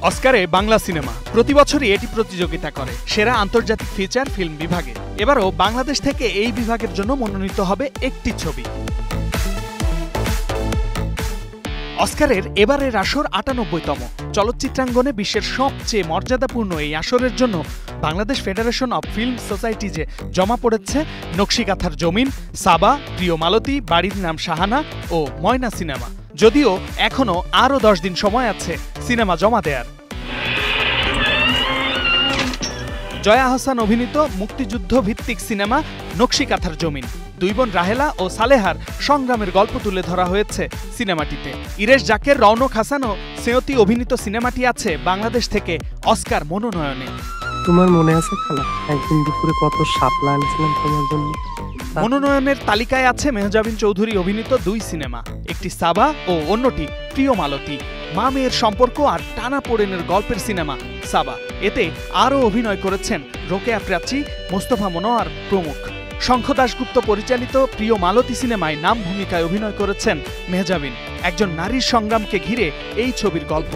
অস্কারে Bangla cinema প্রতি বছরই এটি প্রতিযোগিতা করে সেরা আন্তর্জাতিক ফিচার ফিল্ম বিভাগে। এবারও বাংলাদেশ থেকে এই বিভাগের জন্য মনোনীত হবে একটি ছবি। অস্কারের এবারের আসর ৯৮তম। চলচ্চিত্রাঙ্গনে বিশ্বের সবচেয়ে মর্যাদাপূর্ণ এই আসরের জন্য বাংলাদেশ ফেডারেশন অব ফিল্ম সোসাইটিজে জমা পড়েছে নকশিকাঁথার জমিন, সাবা, প্রিয় মালতী, বাড়ির নাম শাহানা ও ময়না সিনেমা। যদিও এখনো আরও ১০ দিন সময় আছে সিনেমা জমা দেয়ার। জয়া আহসান অভিনীত মুক্তিযুদ্ধ ভিত্তিক সিনেমা নকশিকাঁথার জমিন। দুই বোন রাহেলা ও সালেহার সংগ্রামের গল্প তুলে ধরা হয়েছে সিনেমাটিতে। ইরেশ জাকের, রৌনক হাসান ও সেয়তি অভিনীত সিনেমাটি আছে বাংলাদেশ থেকে অস্কার মনোনয়নে। তোমার মনে আছে খালা, একদিন দুপুরে কত শাপলা আনছিলাম তোমার জন্য? মনোনয়নের তালিকায় আছে মেহজাবিন চৌধুরী অভিনীত ২ সিনেমা, একটি সাবা ও অন্যটি প্রিয় মালতী। মা মেয়ের সম্পর্ক আর টানাপোড়েনের গল্পের সিনেমা সাবা। এতে আরও অভিনয় করেছেন রোকেয়া প্রাচী, মোস্তফা মনোয়ার প্রমুখ। শঙ্খ দাশগুপ্ত পরিচালিত প্রিয় মালতী সিনেমায় নাম ভূমিকায় অভিনয় করেছেন মেহজাবিন। একজন নারীর সংগ্রামকে ঘিরে এই ছবির গল্প।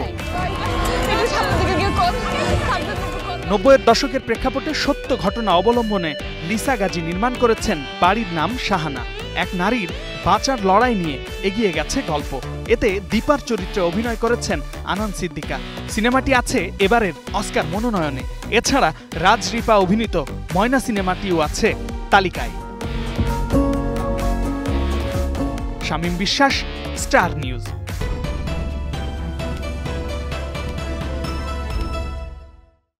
৯০-এর দশকের প্রেক্ষাপটে সত্য ঘটনা অবলম্বনে লিসা গাজী নির্মাণ করেছেন বাড়ির নাম শাহানা। এক নারীর বাঁচার লড়াই নিয়ে এগিয়ে গেছে গল্প। এতে দীপার চরিত্রে অভিনয় করেছেন আনান সিদ্দিকা। সিনেমাটি আছে এবারের অস্কার মনোনয়নে। এছাড়া রাজ রিপা অভিনীত ময়না সিনেমাটিও আছে তালিকায়। শামীম বিশ্বাস, স্টার নিউজ।